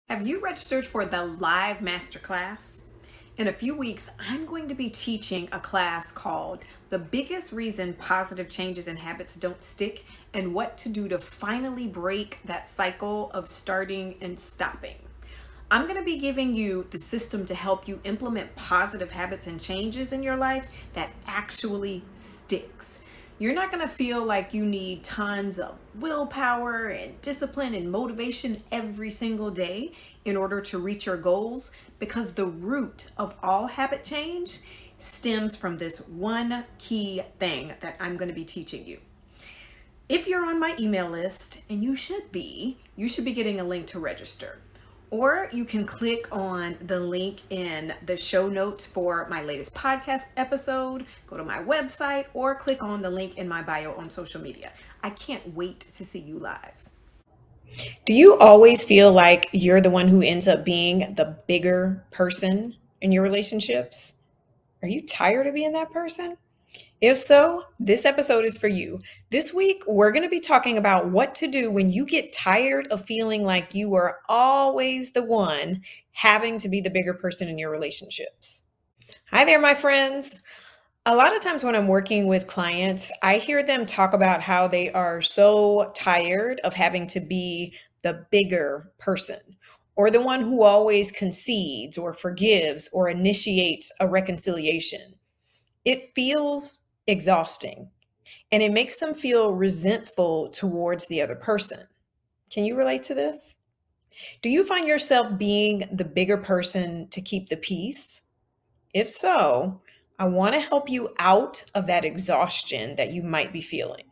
Have you registered for the live masterclass? In a few weeks, I'm going to be teaching a class called The Biggest Reason Positive Changes in Habits Don't Stick and What to Do to Finally Break That Cycle of Starting and Stopping. I'm going to be giving you the system to help you implement positive habits and changes in your life that actually sticks. You're not going to feel like you need tons of willpower and discipline and motivation every single day in order to reach your goals, because the root of all habit change stems from this one key thing that I'm going to be teaching you. If you're on my email list, and you should be getting a link to register. Or you can click on the link in the show notes for my latest podcast episode, go to my website, or click on the link in my bio on social media. I can't wait to see you live. Do you always feel like you're the one who ends up being the bigger person in your relationships? Are you tired of being that person? If so, this episode is for you. This week, we're going to be talking about what to do when you get tired of feeling like you are always the one having to be the bigger person in your relationships. Hi there, my friends. A lot of times when I'm working with clients, I hear them talk about how they are so tired of having to be the bigger person, or the one who always concedes or forgives or initiates a reconciliation. It feels exhausting, and it makes them feel resentful towards the other person. Can you relate to this? Do you find yourself being the bigger person to keep the peace? If so, I want to help you out of that exhaustion that you might be feeling.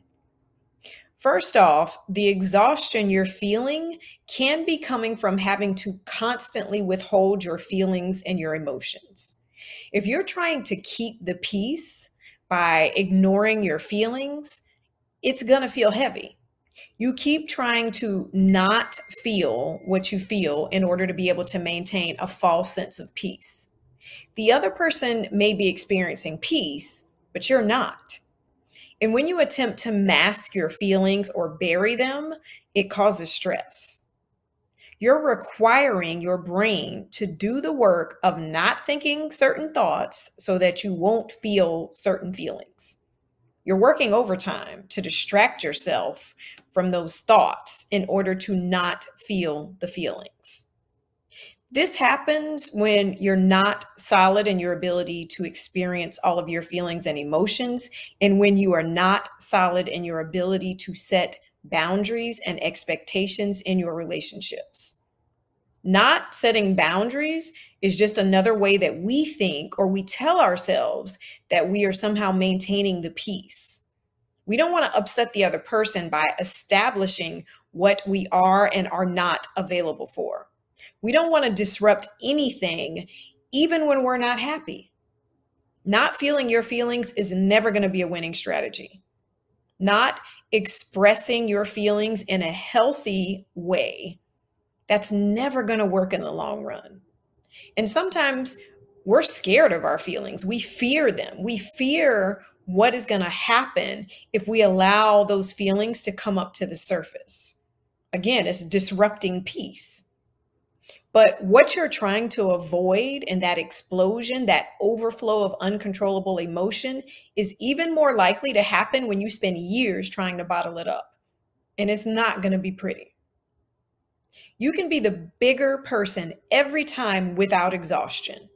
First off, the exhaustion you're feeling can be coming from having to constantly withhold your feelings and your emotions. If you're trying to keep the peace by ignoring your feelings, it's going to feel heavy. You keep trying to not feel what you feel in order to be able to maintain a false sense of peace. The other person may be experiencing peace, but you're not. And when you attempt to mask your feelings or bury them, it causes stress. You're requiring your brain to do the work of not thinking certain thoughts so that you won't feel certain feelings. You're working overtime to distract yourself from those thoughts in order to not feel the feelings. This happens when you're not solid in your ability to experience all of your feelings and emotions, and when you are not solid in your ability to set boundaries and expectations in your relationships. Not setting boundaries is just another way that we think, or we tell ourselves, that we are somehow maintaining the peace. We don't want to upset the other person by establishing what we are and are not available for. We don't want to disrupt anything, even when we're not happy. Not feeling your feelings is never going to be a winning strategy. Not expressing your feelings in a healthy way, that's never going to work in the long run. And sometimes we're scared of our feelings. We fear them. We fear what is going to happen if we allow those feelings to come up to the surface. Again, it's disrupting peace. But what you're trying to avoid in that explosion, that overflow of uncontrollable emotion, is even more likely to happen when you spend years trying to bottle it up. And it's not going to be pretty. You can be the bigger person every time without exhaustion.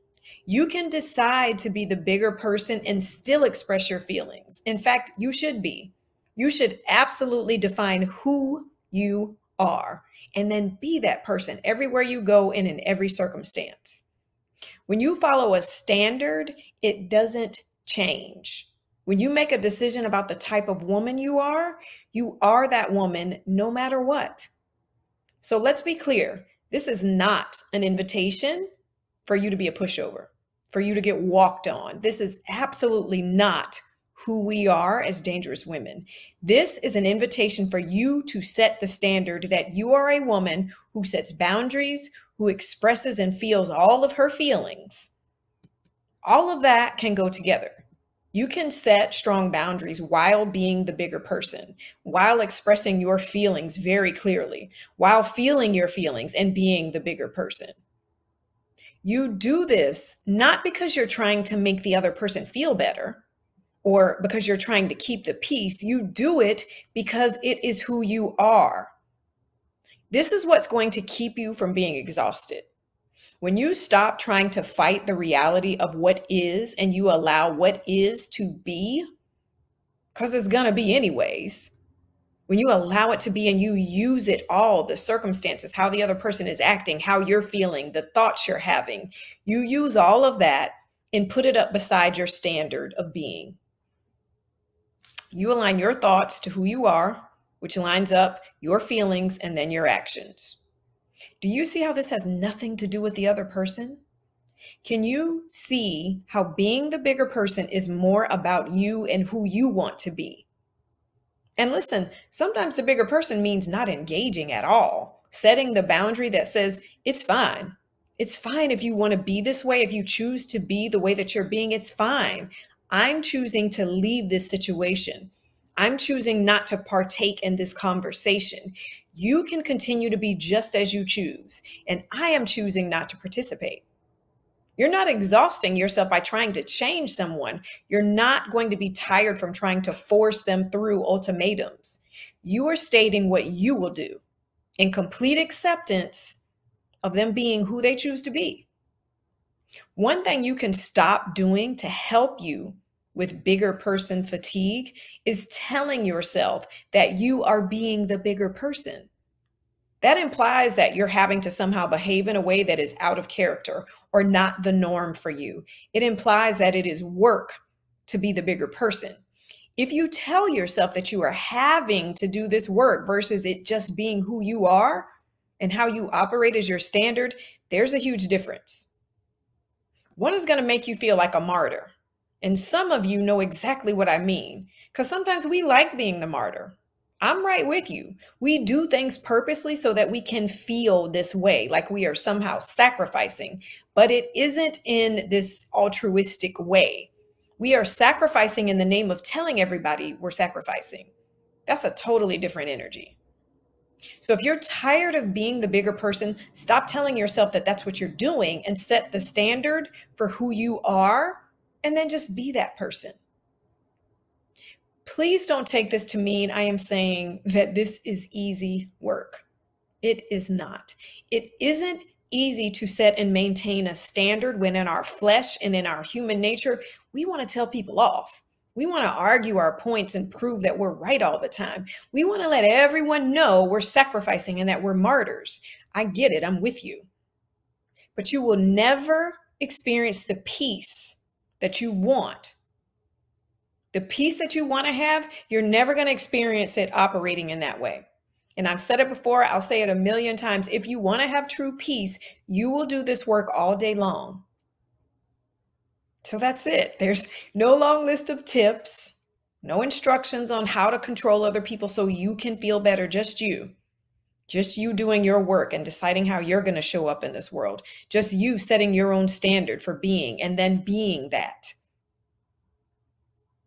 You can decide to be the bigger person and still express your feelings. In fact, you should be. You should absolutely define who you are and then be that person everywhere you go and in every circumstance. When you follow a standard, it doesn't change. When you make a decision about the type of woman you are that woman no matter what. So let's be clear. This is not an invitation for you to be a pushover, for you to get walked on. This is absolutely not who we are as dangerous women. This is an invitation for you to set the standard that you are a woman who sets boundaries, who expresses and feels all of her feelings. All of that can go together. You can set strong boundaries while being the bigger person, while expressing your feelings very clearly, while feeling your feelings and being the bigger person. You do this not because you're trying to make the other person feel better or because you're trying to keep the peace. You do it because it is who you are. This is what's going to keep you from being exhausted. When you stop trying to fight the reality of what is and you allow what is to be, because it's going to be anyways, when you allow it to be and you use it all, the circumstances, how the other person is acting, how you're feeling, the thoughts you're having, you use all of that and put it up beside your standard of being. You align your thoughts to who you are, which lines up your feelings and then your actions. Do you see how this has nothing to do with the other person? Can you see how being the bigger person is more about you and who you want to be? And listen, sometimes the bigger person means not engaging at all, setting the boundary that says, it's fine. It's fine if you want to be this way, if you choose to be the way that you're being, it's fine. I'm choosing to leave this situation. I'm choosing not to partake in this conversation. You can continue to be just as you choose, and I am choosing not to participate. You're not exhausting yourself by trying to change someone. You're not going to be tired from trying to force them through ultimatums. You are stating what you will do in complete acceptance of them being who they choose to be. One thing you can stop doing to help you with bigger person fatigue is telling yourself that you are being the bigger person. That implies that you're having to somehow behave in a way that is out of character or not the norm for you. It implies that it is work to be the bigger person. If you tell yourself that you are having to do this work versus it just being who you are and how you operate as your standard, there's a huge difference. One is going to make you feel like a martyr. And some of you know exactly what I mean, because sometimes we like being the martyr. I'm right with you. We do things purposely so that we can feel this way, like we are somehow sacrificing, but it isn't in this altruistic way. We are sacrificing in the name of telling everybody we're sacrificing. That's a totally different energy. So if you're tired of being the bigger person, stop telling yourself that that's what you're doing and set the standard for who you are, and then just be that person. Please don't take this to mean I am saying that this is easy work. It is not. It isn't easy to set and maintain a standard when in our flesh and in our human nature, we want to tell people off. We want to argue our points and prove that we're right all the time. We want to let everyone know we're sacrificing and that we're martyrs. I get it. I'm with you. But you will never experience the peace that you want. The peace that you want to have, you're never going to experience it operating in that way. And I've said it before, I'll say it a million times. If you want to have true peace, you will do this work all day long. So that's it. There's no long list of tips, no instructions on how to control other people so you can feel better, just you. Just you doing your work and deciding how you're going to show up in this world. Just you setting your own standard for being and then being that.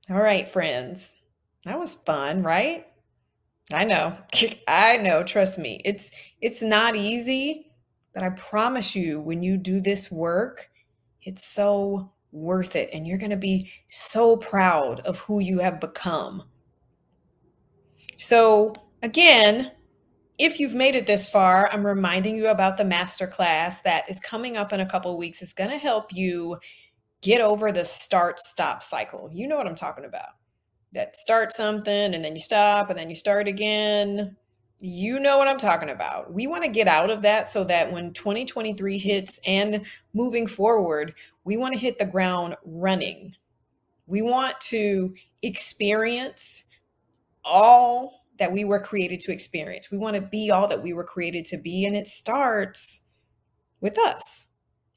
All right, friends. That was fun, right? I know. I know, trust me. It's not easy, but I promise you when you do this work, it's so worth it and you're going to be so proud of who you have become. So, again, if you've made it this far, I'm reminding you about the masterclass that is coming up in a couple of weeks. It's going to help you get over the start-stop cycle. You know what I'm talking about. That start something and then you stop and then you start again. You know what I'm talking about. We want to get out of that so that when 2023 hits and moving forward, we want to hit the ground running. We want to experience all that we were created to experience. We want to be all that we were created to be, and it starts with us.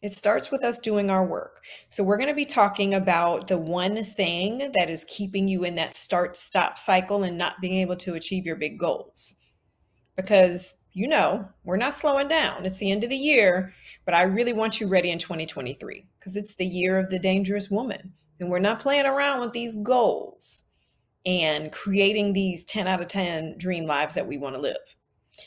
It starts with us doing our work. So we're going to be talking about the one thing that is keeping you in that start-stop cycle and not being able to achieve your big goals. Because, you know, we're not slowing down. It's the end of the year, but I really want you ready in 2023 because it's the year of the dangerous woman. And we're not playing around with these goals and creating these 10 out of 10 dream lives that we want to live.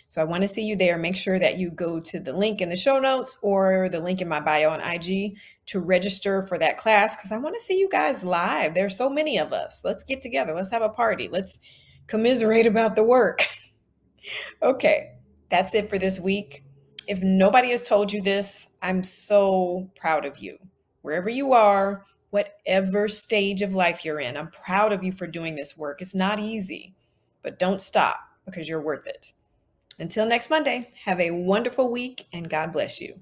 So I want to see you there. Make sure that you go to the link in the show notes or the link in my bio on IG to register for that class, because I want to see you guys live. There's so many of us. Let's get together. Let's have a party. Let's commiserate about the work. Okay, that's it for this week. If nobody has told you this, I'm so proud of you. Wherever you are, whatever stage of life you're in, I'm proud of you for doing this work. It's not easy, but don't stop because you're worth it. Until next Monday, have a wonderful week and God bless you.